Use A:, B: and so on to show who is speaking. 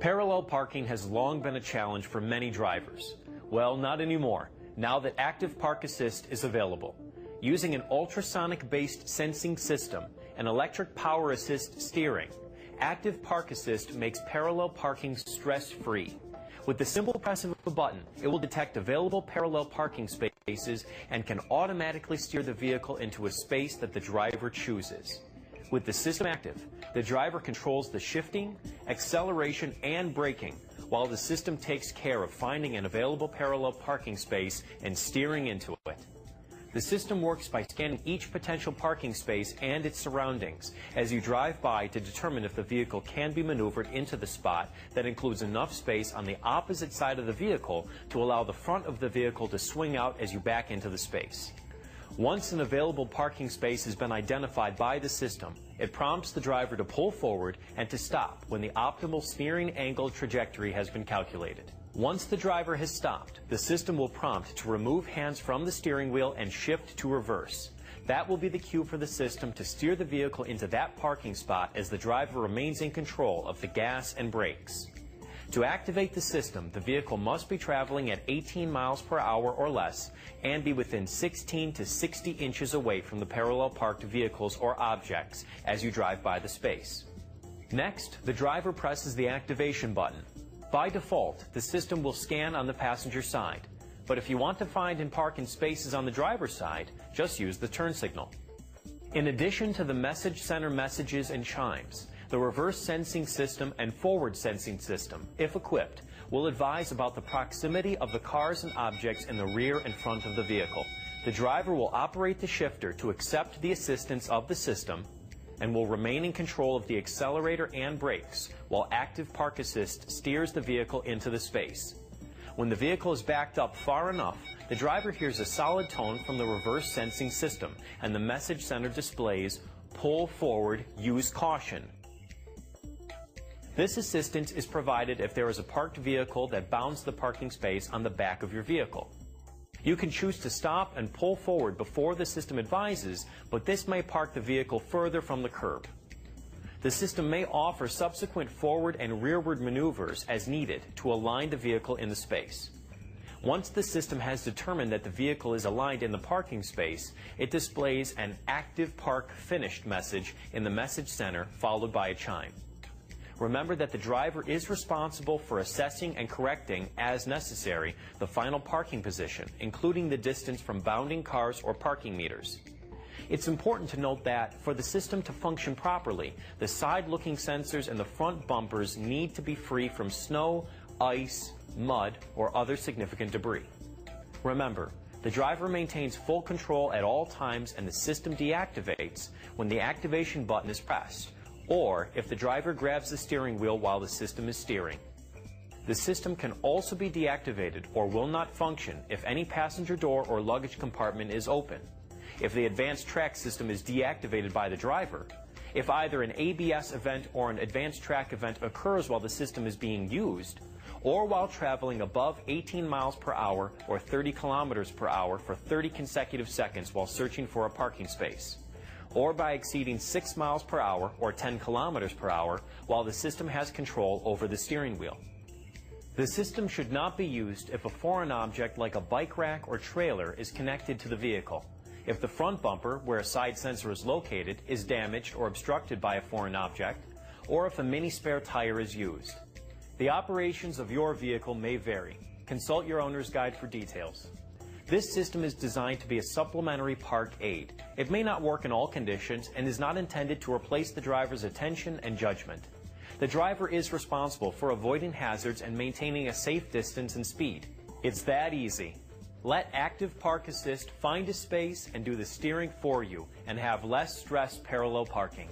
A: Parallel parking has long been a challenge for many drivers. Well, not anymore, now that Active Park Assist is available. Using an ultrasonic-based sensing system and electric power assist steering, Active Park Assist makes parallel parking stress-free. With the simple press of a button, it will detect available parallel parking spaces and can automatically steer the vehicle into a space that the driver chooses. With the system active, the driver controls the shifting, acceleration, and braking, while the system takes care of finding an available parallel parking space and steering into it. The system works by scanning each potential parking space and its surroundings as you drive by to determine if the vehicle can be maneuvered into the spot that includes enough space on the opposite side of the vehicle to allow the front of the vehicle to swing out as you back into the space. Once an available parking space has been identified by the system, it prompts the driver to pull forward and to stop when the optimal steering angle trajectory has been calculated. Once the driver has stopped, the system will prompt to remove hands from the steering wheel and shift to reverse. That will be the cue for the system to steer the vehicle into that parking spot as the driver remains in control of the gas and brakes. To activate the system, the vehicle must be traveling at 18 miles per hour or less and be within 16 to 60 inches away from the parallel parked vehicles or objects as you drive by the space. Next, the driver presses the activation button. By default, the system will scan on the passenger side, but if you want to find and park in spaces on the driver's side, just use the turn signal. In addition to the message center messages and chimes, the reverse sensing system and forward sensing system, if equipped, will advise about the proximity of the cars and objects in the rear and front of the vehicle. The driver will operate the shifter to accept the assistance of the system and will remain in control of the accelerator and brakes while Active Park Assist steers the vehicle into the space. When the vehicle is backed up far enough, the driver hears a solid tone from the reverse sensing system and the message center displays, "Pull forward, use caution." This assistance is provided if there is a parked vehicle that bounds the parking space on the back of your vehicle. You can choose to stop and pull forward before the system advises, but this may park the vehicle further from the curb. The system may offer subsequent forward and rearward maneuvers as needed to align the vehicle in the space. Once the system has determined that the vehicle is aligned in the parking space, it displays an Active Park Finished message in the message center followed by a chime. Remember that the driver is responsible for assessing and correcting, as necessary, the final parking position, including the distance from bounding cars or parking meters. It's important to note that, for the system to function properly, the side-looking sensors and the front bumpers need to be free from snow, ice, mud, or other significant debris. Remember, the driver maintains full control at all times and the system deactivates when the activation button is pressed, or if the driver grabs the steering wheel while the system is steering. The system can also be deactivated or will not function if any passenger door or luggage compartment is open, if the advanced track system is deactivated by the driver, if either an ABS event or an advanced track event occurs while the system is being used, or while traveling above 18 miles per hour or 30 kilometers per hour for 30 consecutive seconds while searching for a parking space, or by exceeding 6 miles per hour or 10 kilometers per hour while the system has control over the steering wheel. The system should not be used if a foreign object like a bike rack or trailer is connected to the vehicle, if the front bumper, where a side sensor is located, is damaged or obstructed by a foreign object, or if a mini spare tire is used. The operations of your vehicle may vary. Consult your owner's guide for details. This system is designed to be a supplementary park aid. It may not work in all conditions and is not intended to replace the driver's attention and judgment. The driver is responsible for avoiding hazards and maintaining a safe distance and speed. It's that easy. Let Active Park Assist find a space and do the steering for you and have less stress parallel parking.